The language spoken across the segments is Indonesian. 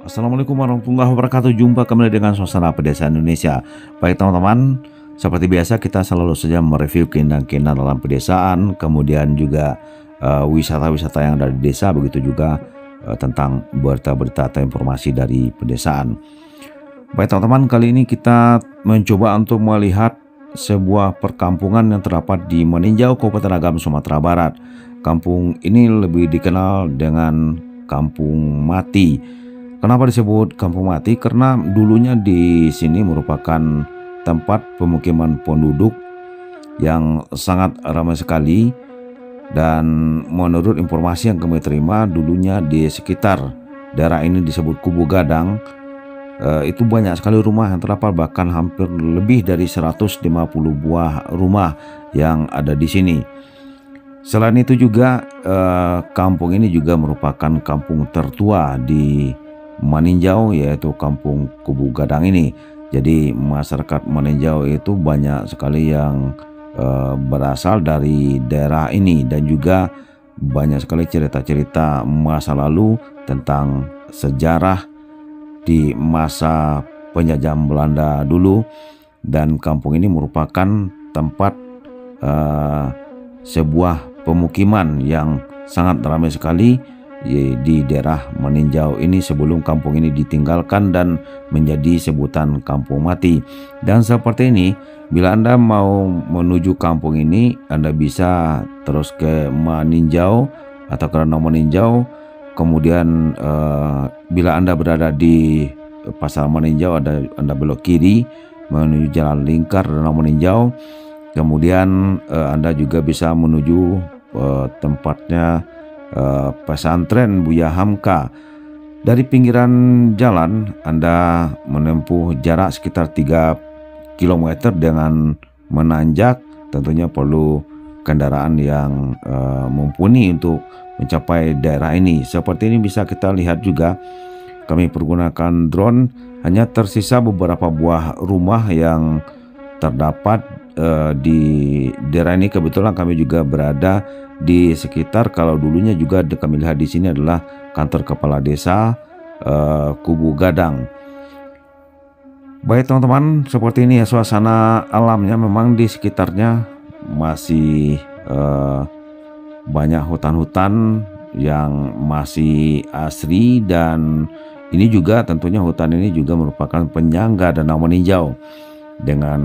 Assalamualaikum warahmatullahi wabarakatuh. Jumpa kembali dengan Suasana Pedesaan Indonesia. Baik teman-teman, seperti biasa kita selalu saja mereview keindahan-keindahan dalam pedesaan, kemudian juga wisata-wisata yang ada di desa, begitu juga tentang berita-berita atau informasi dari pedesaan. Baik teman-teman, kali ini kita mencoba untuk melihat sebuah perkampungan yang terdapat di Meninjau, Kabupaten Agam, Sumatera Barat. Kampung ini lebih dikenal dengan Kampung Mati. Kenapa disebut Kampung Mati? Karena dulunya di sini merupakan tempat pemukiman penduduk yang sangat ramai sekali, dan menurut informasi yang kami terima, dulunya di sekitar daerah ini disebut Kubu Gadang, itu banyak sekali rumah yang terdapat, bahkan hampir lebih dari 150 buah rumah yang ada di sini. Selain itu juga kampung ini juga merupakan kampung tertua di Meninjau, yaitu Kampung Kubu Gadang ini. Jadi masyarakat Meninjau itu banyak sekali yang berasal dari daerah ini, dan juga banyak sekali cerita-cerita masa lalu tentang sejarah di masa penjajahan Belanda dulu. Dan kampung ini merupakan tempat sebuah pemukiman yang sangat ramai sekali di daerah Meninjau ini sebelum kampung ini ditinggalkan dan menjadi sebutan Kampung Mati. Dan seperti ini, bila Anda mau menuju kampung ini, Anda bisa terus ke Meninjau atau ke Danau Meninjau. Kemudian bila Anda berada di Pasar Meninjau, Anda belok kiri menuju Jalan Lingkar Danau Meninjau. Kemudian Anda juga bisa menuju tempatnya pesantren Buya Hamka. Dari pinggiran jalan Anda menempuh jarak sekitar 3 km dengan menanjak. Tentunya perlu kendaraan yang mumpuni untuk mencapai daerah ini. Seperti ini bisa kita lihat juga, kami pergunakan drone. Hanya tersisa beberapa buah rumah yang terdapat di daerah ini. Kebetulan kami juga berada di sekitar, kalau dulunya juga kami lihat di sini adalah kantor kepala desa Kubu Gadang. Baik teman-teman, seperti ini ya suasana alamnya. Memang di sekitarnya masih banyak hutan-hutan yang masih asri, dan ini juga tentunya hutan ini juga merupakan penyangga Danau Meninjau dengan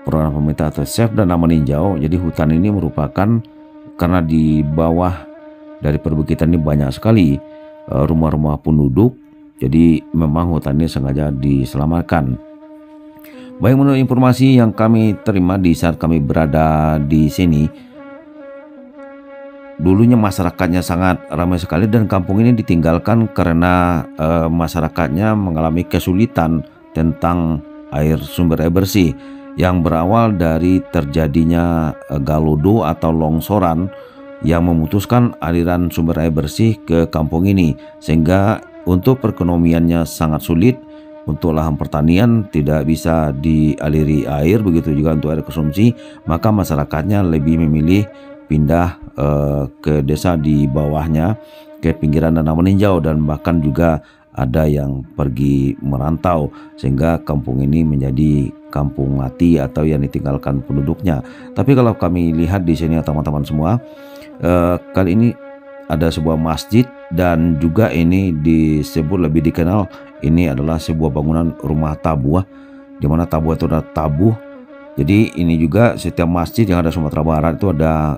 program pemerintah atau SAFE Danau Meninjau. Jadi hutan ini merupakan, karena di bawah dari perbukitan ini banyak sekali rumah-rumah penduduk, jadi memang hutan ini sengaja diselamatkan. Baik, menurut informasi yang kami terima di saat kami berada di sini, dulunya masyarakatnya sangat ramai sekali, dan kampung ini ditinggalkan karena masyarakatnya mengalami kesulitan tentang sumber air bersih, yang berawal dari terjadinya galodo atau longsoran yang memutuskan aliran sumber air bersih ke kampung ini, sehingga untuk perekonomiannya sangat sulit. Untuk lahan pertanian tidak bisa dialiri air, begitu juga untuk air konsumsi, maka masyarakatnya lebih memilih pindah ke desa di bawahnya, ke pinggiran Danau Meninjau, dan bahkan juga ada yang pergi merantau, sehingga kampung ini menjadi Kampung Mati atau yang ditinggalkan penduduknya. Tapi kalau kami lihat di sini teman-teman semua, kali ini ada sebuah masjid, dan juga ini disebut, lebih dikenal, ini adalah sebuah bangunan rumah tabuh, di mana tabuh itu ada tabuh. Jadi ini juga setiap masjid yang ada Sumatera Barat itu ada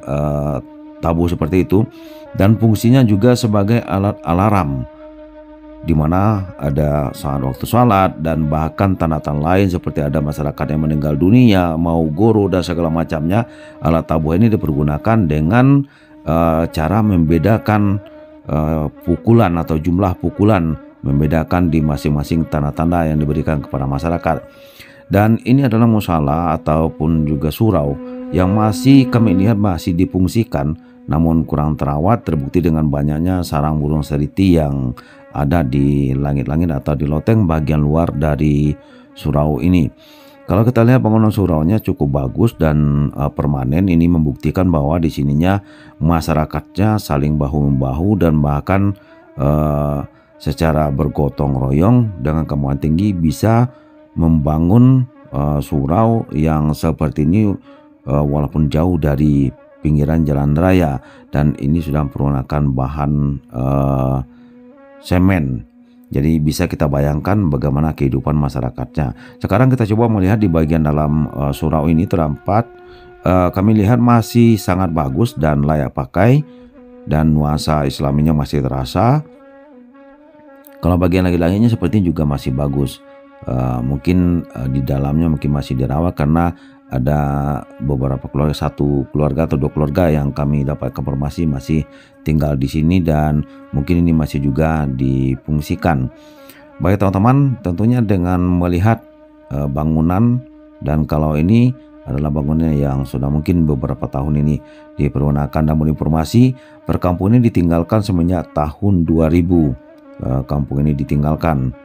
tabuh seperti itu, dan fungsinya juga sebagai alat alarm, di mana ada saat waktu sholat, dan bahkan tanda-tanda lain seperti ada masyarakat yang meninggal dunia, mau goro dan segala macamnya. Alat tabuh ini dipergunakan dengan cara membedakan pukulan atau jumlah pukulan, membedakan di masing-masing tanda-tanda yang diberikan kepada masyarakat. Dan ini adalah musala ataupun juga surau yang masih kami lihat masih difungsikan, namun kurang terawat, terbukti dengan banyaknya sarang burung seriti yang ada di langit-langit atau di loteng bagian luar dari surau ini. Kalau kita lihat bangunan suraunya cukup bagus dan permanen. Ini membuktikan bahwa di sininya masyarakatnya saling bahu-membahu, dan bahkan secara bergotong royong dengan kemauan tinggi bisa membangun surau yang seperti ini walaupun jauh dari pinggiran jalan raya, dan ini sudah menggunakan bahan semen. Jadi bisa kita bayangkan bagaimana kehidupan masyarakatnya. Sekarang kita coba melihat di bagian dalam surau ini terdapat kami lihat masih sangat bagus dan layak pakai, dan nuansa islaminya masih terasa. Kalau bagian laki-lakinya seperti juga masih bagus. Mungkin di dalamnya mungkin masih dirawat karena ada beberapa keluarga, satu keluarga atau dua keluarga yang kami dapat informasi masih tinggal di sini, dan mungkin ini masih juga difungsikan. Baik teman-teman, tentunya dengan melihat bangunan, dan kalau ini adalah bangunan yang sudah mungkin beberapa tahun ini dipergunakan, namun informasi perkampungan ini ditinggalkan semenjak tahun 2000. Kampung ini ditinggalkan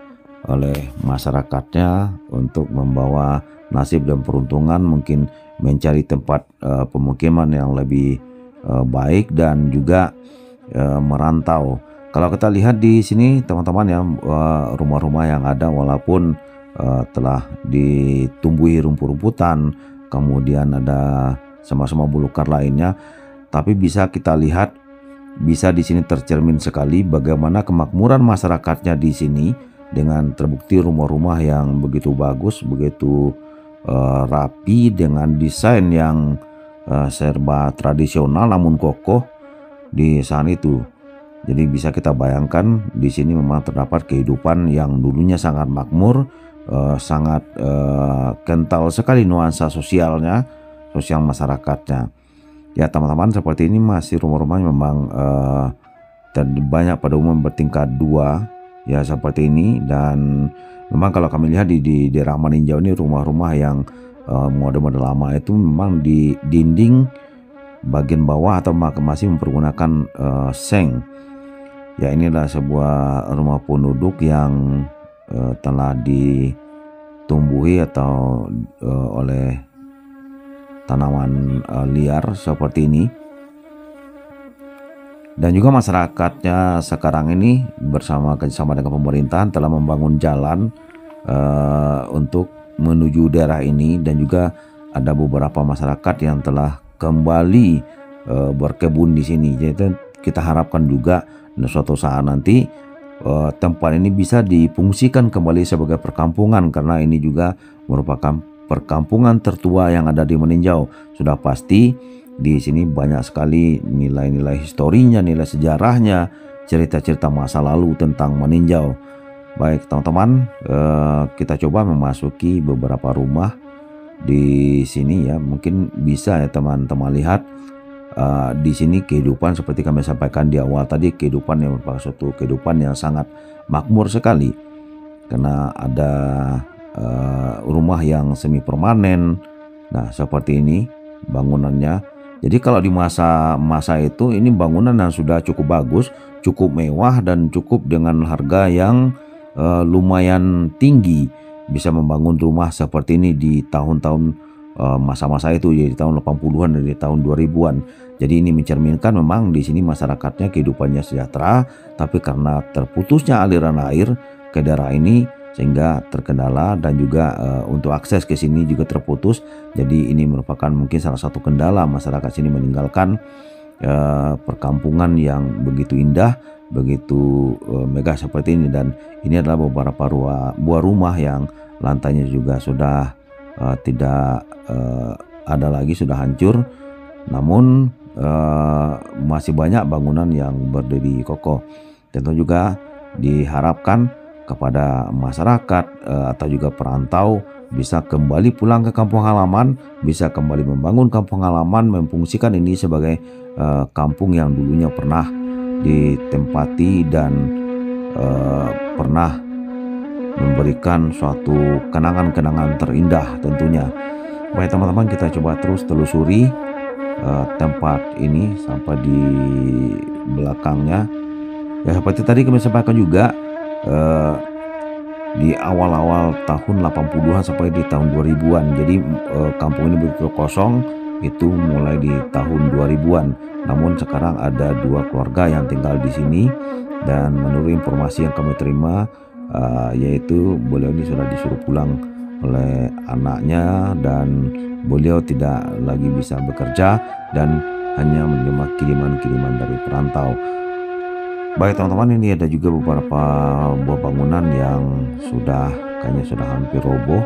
oleh masyarakatnya untuk membawa nasib dan peruntungan, mungkin mencari tempat pemukiman yang lebih baik dan juga merantau. Kalau kita lihat di sini teman-teman ya, rumah-rumah yang ada walaupun telah ditumbuhi rumput-rumputan, kemudian ada sama-sama belukar lainnya, tapi bisa kita lihat, bisa di sini tercermin sekali bagaimana kemakmuran masyarakatnya di sini dengan terbukti rumah-rumah yang begitu bagus, begitu rapi dengan desain yang serba tradisional namun kokoh di saat itu. Jadi bisa kita bayangkan di sini memang terdapat kehidupan yang dulunya sangat makmur, sangat kental sekali nuansa sosialnya, sosial masyarakatnya. Ya teman-teman, seperti ini masih rumah-rumahnya memang banyak pada umum bertingkat dua ya seperti ini, dan memang kalau kami lihat di daerah Maninjau ini rumah-rumah yang model-model lama itu memang di dinding bagian bawah atau masih mempergunakan seng. Ya inilah sebuah rumah penduduk yang telah ditumbuhi atau oleh tanaman liar seperti ini. Dan juga masyarakatnya sekarang ini bersama dengan pemerintahan telah membangun jalan untuk menuju daerah ini, dan juga ada beberapa masyarakat yang telah kembali berkebun di sini. Jadi kita harapkan juga suatu saat nanti tempat ini bisa difungsikan kembali sebagai perkampungan, karena ini juga merupakan perkampungan tertua yang ada di Maninjau. Sudah pasti di sini banyak sekali nilai-nilai historinya, nilai sejarahnya, cerita-cerita masa lalu tentang Maninjau. Baik teman-teman, kita coba memasuki beberapa rumah di sini ya. Mungkin bisa ya teman-teman lihat di sini kehidupan seperti kami sampaikan di awal tadi, kehidupan yang merupakan suatu kehidupan yang sangat makmur sekali, karena ada rumah yang semi permanen. Nah seperti ini bangunannya. Jadi kalau di masa itu ini bangunan yang sudah cukup bagus, cukup mewah, dan cukup dengan harga yang lumayan tinggi, bisa membangun rumah seperti ini di tahun-tahun masa-masa itu, ya di tahun 80-an dan di tahun 2000-an. Jadi ini mencerminkan memang di sini masyarakatnya kehidupannya sejahtera, tapi karena terputusnya aliran air ke daerah ini sehingga terkendala, dan juga untuk akses ke sini juga terputus. Jadi ini merupakan mungkin salah satu kendala masyarakat sini meninggalkan perkampungan yang begitu indah, begitu megah seperti ini. Dan ini adalah beberapa buah rumah yang lantainya juga sudah tidak ada lagi, sudah hancur, namun masih banyak bangunan yang berdiri kokoh. Tentu juga diharapkan kepada masyarakat atau juga perantau bisa kembali pulang ke kampung halaman, bisa kembali membangun kampung halaman, memfungsikan ini sebagai kampung yang dulunya pernah ditempati dan pernah memberikan suatu kenangan-kenangan terindah tentunya. Baik teman-teman, kita coba terus telusuri tempat ini sampai di belakangnya. Ya seperti tadi kami sampaikan juga, di awal-awal tahun 80-an sampai di tahun 2000-an. Jadi kampung ini begitu kosong itu mulai di tahun 2000-an. Namun sekarang ada dua keluarga yang tinggal di sini, Dan menurut informasi yang kami terima, yaitu beliau ini sudah disuruh pulang oleh anaknya dan beliau tidak lagi bisa bekerja dan hanya menerima kiriman-kiriman dari perantau. Baik teman-teman, ini ada juga beberapa buah bangunan yang kayaknya sudah hampir roboh.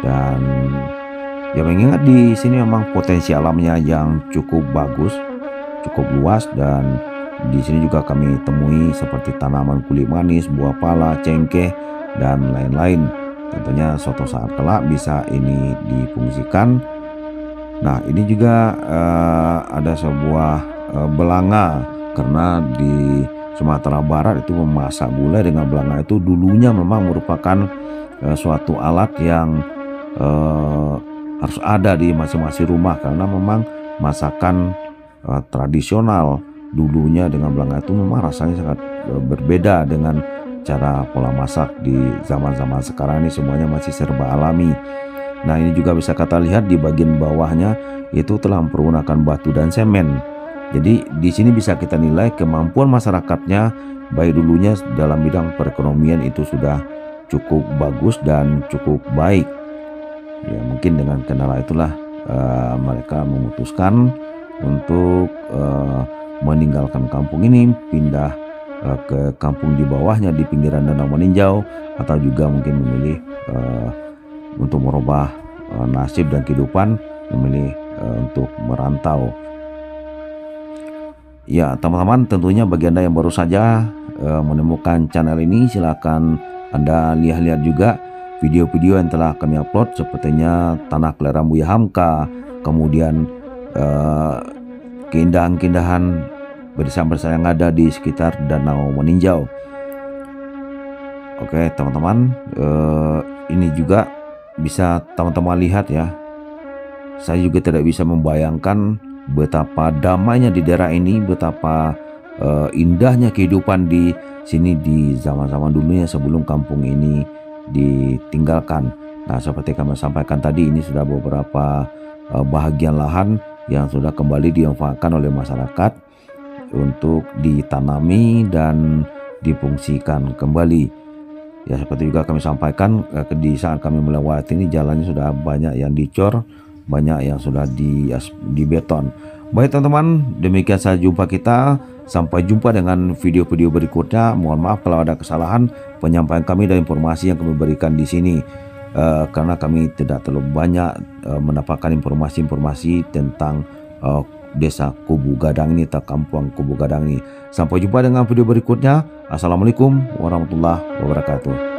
Dan ya, mengingat di sini memang potensi alamnya yang cukup bagus, cukup luas, dan di sini juga kami temui seperti tanaman kulit manis, buah pala, cengkeh, dan lain-lain. Tentunya suatu saat kelak bisa ini difungsikan. Nah, ini juga ada sebuah belanga, karena di Sumatera Barat itu memasak gulai dengan belanga itu dulunya memang merupakan suatu alat yang harus ada di masing-masing rumah, karena memang masakan tradisional dulunya dengan belanga itu memang rasanya sangat berbeda dengan cara pola masak di zaman-zaman sekarang ini. Semuanya masih serba alami. Nah, ini juga bisa kita lihat di bagian bawahnya itu telah mempergunakan batu dan semen. Jadi di sini bisa kita nilai kemampuan masyarakatnya baik dulunya dalam bidang perekonomian itu sudah cukup bagus dan cukup baik. Ya, mungkin dengan kendala itulah mereka memutuskan untuk meninggalkan kampung ini, pindah ke kampung di bawahnya di pinggiran Danau Meninjau, atau juga mungkin memilih untuk merubah nasib dan kehidupan, memilih untuk merantau. Ya teman-teman, tentunya bagi Anda yang baru saja menemukan channel ini, silakan Anda lihat-lihat juga video-video yang telah kami upload, sepertinya Tanah Kelahiran Buya Hamka, kemudian keindahan-keindahan bersa yang ada di sekitar Danau Meninjau. Oke teman-teman, ini juga bisa teman-teman lihat ya. Saya juga tidak bisa membayangkan betapa damainya di daerah ini, betapa indahnya kehidupan di sini di zaman-zaman dulunya sebelum kampung ini ditinggalkan. Nah, seperti kami sampaikan tadi, ini sudah beberapa bahagian lahan yang sudah kembali dimanfaatkan oleh masyarakat untuk ditanami dan difungsikan kembali. Ya, seperti juga kami sampaikan, di saat kami melewati ini jalannya sudah banyak yang dicor, banyak yang sudah di beton. Baik teman-teman, demikian saja jumpa kita. Sampai jumpa dengan video-video berikutnya. Mohon maaf kalau ada kesalahan penyampaian kami dan informasi yang kami berikan di sini, karena kami tidak terlalu banyak mendapatkan informasi-informasi tentang desa Kubu Gadang ini, atau kampung Kubu Gadang ini. Sampai jumpa dengan video berikutnya. Assalamualaikum warahmatullahi wabarakatuh.